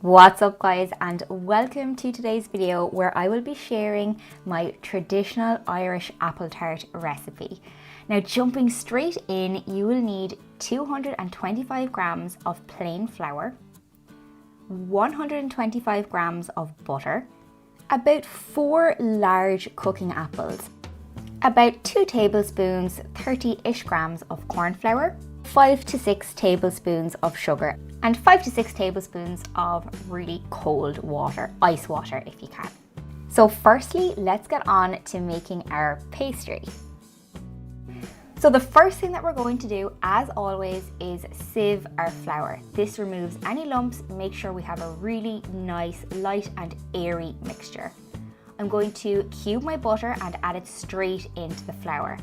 What's up guys, and welcome to today's video where I will be sharing my traditional Irish apple tart recipe. Now jumping straight in, you will need 225 grams of plain flour, 125 grams of butter, about 4 large cooking apples, about 2 tablespoons, 30-ish grams of corn flour, 5 to 6 tablespoons of sugar, and 5 to 6 tablespoons of really cold water, ice water if you can. So firstly, let's get on to making our pastry. So the first thing that we're going to do, as always, is sieve our flour. This removes any lumps, make sure we have a really nice, light and airy mixture. I'm going to cube my butter and add it straight into the flour.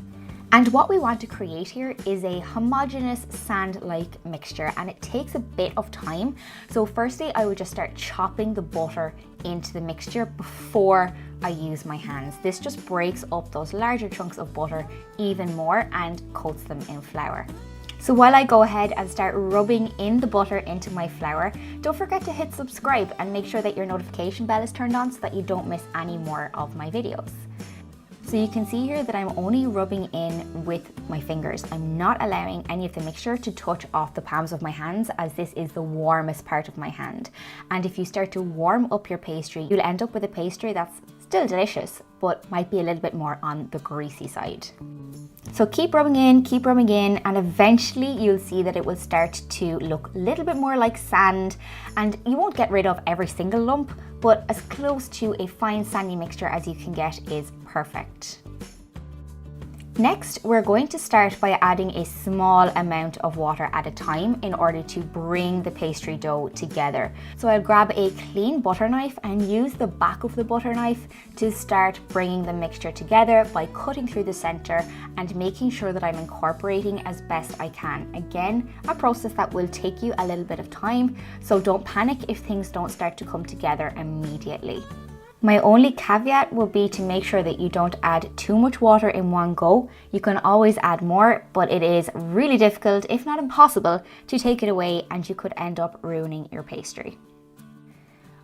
And what we want to create here is a homogeneous sand-like mixture, and it takes a bit of time. So firstly, I would just start chopping the butter into the mixture before I use my hands. This just breaks up those larger chunks of butter even more and coats them in flour. So while I go ahead and start rubbing in the butter into my flour, don't forget to hit subscribe and make sure that your notification bell is turned on so that you don't miss any more of my videos. So you can see here that I'm only rubbing in with my fingers. I'm not allowing any of the mixture to touch off the palms of my hands, as this is the warmest part of my hand. And if you start to warm up your pastry, you'll end up with a pastry that's still delicious, but might be a little bit more on the greasy side. So keep rubbing in, and eventually you'll see that it will start to look a little bit more like sand, and you won't get rid of every single lump, but as close to a fine sandy mixture as you can get is perfect. Next, we're going to start by adding a small amount of water at a time in order to bring the pastry dough together. So I'll grab a clean butter knife and use the back of the butter knife to start bringing the mixture together by cutting through the center and making sure that I'm incorporating as best I can. Again, a process that will take you a little bit of time, so don't panic if things don't start to come together immediately. My only caveat will be to make sure that you don't add too much water in one go. You can always add more, but it is really difficult, if not impossible, to take it away, and you could end up ruining your pastry.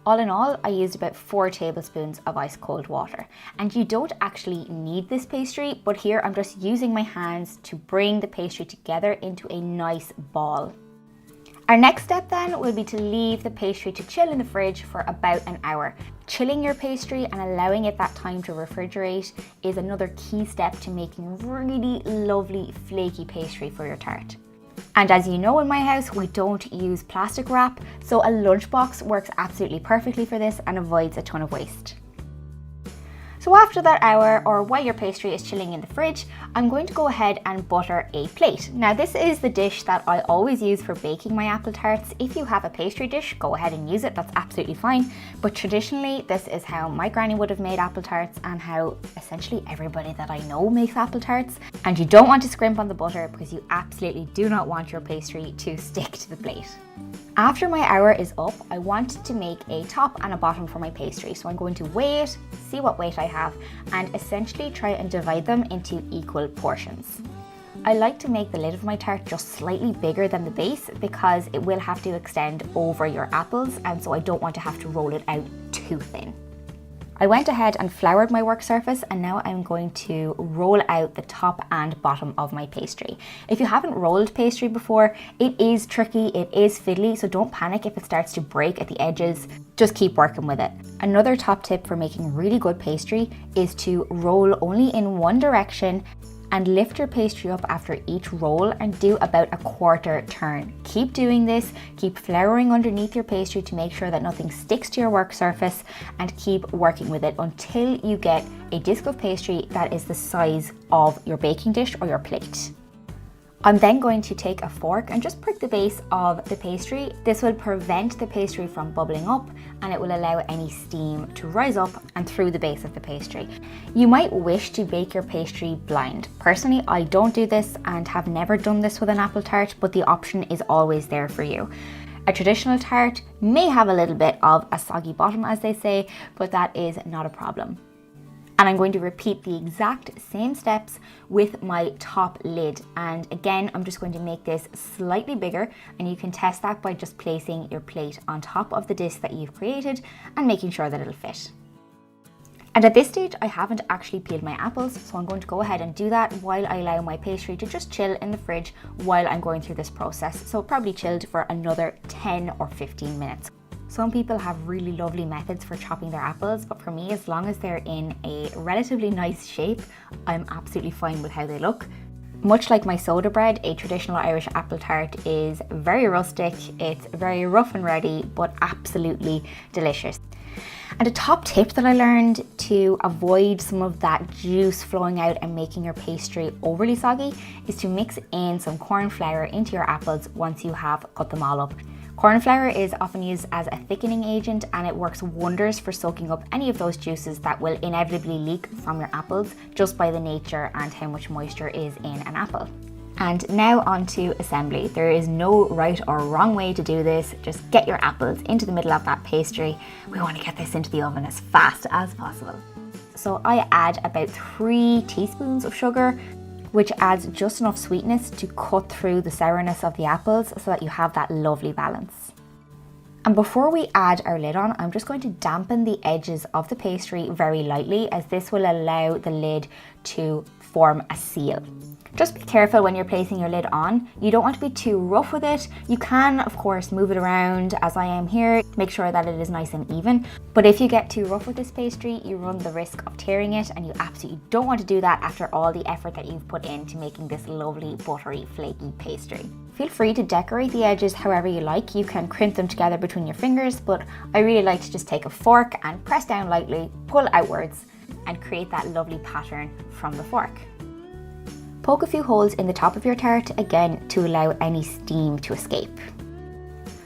All in all, I used about 4 tablespoons of ice cold water. And you don't actually need this pastry, but here I'm just using my hands to bring the pastry together into a nice ball. Our next step then will be to leave the pastry to chill in the fridge for about an hour. Chilling your pastry and allowing it that time to refrigerate is another key step to making really lovely flaky pastry for your tart. And as you know, in my house we don't use plastic wrap, so a lunchbox works absolutely perfectly for this and avoids a ton of waste. So after that hour, or while your pastry is chilling in the fridge, I'm going to go ahead and butter a plate. Now this is the dish that I always use for baking my apple tarts. If you have a pastry dish, go ahead and use it, that's absolutely fine. But traditionally, this is how my granny would have made apple tarts and how essentially everybody that I know makes apple tarts. And you don't want to scrimp on the butter because you absolutely do not want your pastry to stick to the plate. After my hour is up, I wanted to make a top and a bottom for my pastry. So I'm going to weigh it, see what weight I have, and essentially try and divide them into equal portions. I like to make the lid of my tart just slightly bigger than the base because it will have to extend over your apples, and so I don't want to have to roll it out too thin. I went ahead and floured my work surface, and now I'm going to roll out the top and bottom of my pastry. If you haven't rolled pastry before, it is tricky, it is fiddly, so don't panic if it starts to break at the edges. Just keep working with it. Another top tip for making really good pastry is to roll only in one direction and lift your pastry up after each roll and do about a quarter turn. Keep doing this, keep flouring underneath your pastry to make sure that nothing sticks to your work surface, and keep working with it until you get a disc of pastry that is the size of your baking dish or your plate. I'm then going to take a fork and just prick the base of the pastry. This will prevent the pastry from bubbling up, and it will allow any steam to rise up and through the base of the pastry. You might wish to bake your pastry blind. Personally, I don't do this and have never done this with an apple tart, but the option is always there for you. A traditional tart may have a little bit of a soggy bottom, as they say, but that is not a problem. And I'm going to repeat the exact same steps with my top lid. And again, I'm just going to make this slightly bigger, and you can test that by just placing your plate on top of the disc that you've created and making sure that it'll fit. And at this stage, I haven't actually peeled my apples, so I'm going to go ahead and do that while I allow my pastry to just chill in the fridge while I'm going through this process. So probably chilled for another 10 or 15 minutes. Some people have really lovely methods for chopping their apples, but for me, as long as they're in a relatively nice shape, I'm absolutely fine with how they look. Much like my soda bread, a traditional Irish apple tart is very rustic, it's very rough and ready, but absolutely delicious. And a top tip that I learned to avoid some of that juice flowing out and making your pastry overly soggy is to mix in some corn flour into your apples once you have cut them all up. Corn flour is often used as a thickening agent, and it works wonders for soaking up any of those juices that will inevitably leak from your apples just by the nature and how much moisture is in an apple. And now on to assembly. There is no right or wrong way to do this. Just get your apples into the middle of that pastry. We want to get this into the oven as fast as possible. So I add about 3 teaspoons of sugar, which adds just enough sweetness to cut through the sourness of the apples so that you have that lovely balance. And before we add our lid on, I'm just going to dampen the edges of the pastry very lightly, as this will allow the lid to form a seal. Just be careful when you're placing your lid on. You don't want to be too rough with it. You can, of course, move it around as I am here, make sure that it is nice and even. But if you get too rough with this pastry, you run the risk of tearing it, and you absolutely don't want to do that after all the effort that you've put into making this lovely, buttery, flaky pastry. Feel free to decorate the edges however you like. You can crimp them together between your fingers, but I really like to just take a fork and press down lightly, pull outwards, and create that lovely pattern from the fork. Poke a few holes in the top of your tart, again to allow any steam to escape.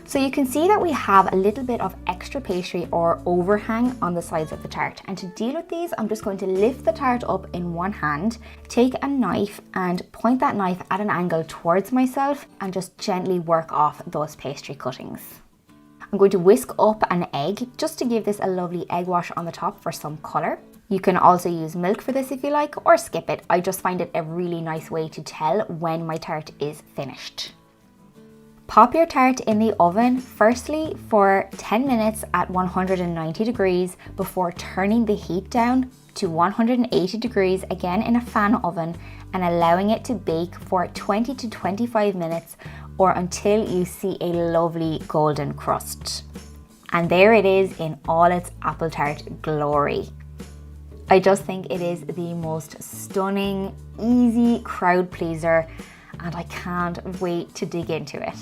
So you can see that we have a little bit of extra pastry or overhang on the sides of the tart. And to deal with these, I'm just going to lift the tart up in one hand, take a knife and point that knife at an angle towards myself and just gently work off those pastry cuttings. I'm going to whisk up an egg just to give this a lovely egg wash on the top for some colour. You can also use milk for this if you like, or skip it. I just find it a really nice way to tell when my tart is finished. Pop your tart in the oven firstly for 10 minutes at 190 degrees before turning the heat down to 180 degrees again in a fan oven and allowing it to bake for 20 to 25 minutes or until you see a lovely golden crust. And there it is in all its apple tart glory. I just think it is the most stunning, easy crowd pleaser, and I can't wait to dig into it.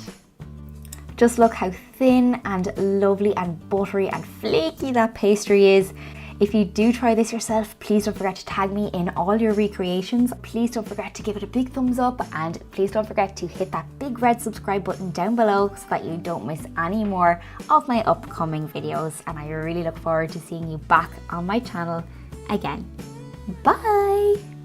Just look how thin and lovely and buttery and flaky that pastry is. If you do try this yourself, please don't forget to tag me in all your recreations. Please don't forget to give it a big thumbs up, and please don't forget to hit that big red subscribe button down below so that you don't miss any more of my upcoming videos. And I really look forward to seeing you back on my channel again. Bye!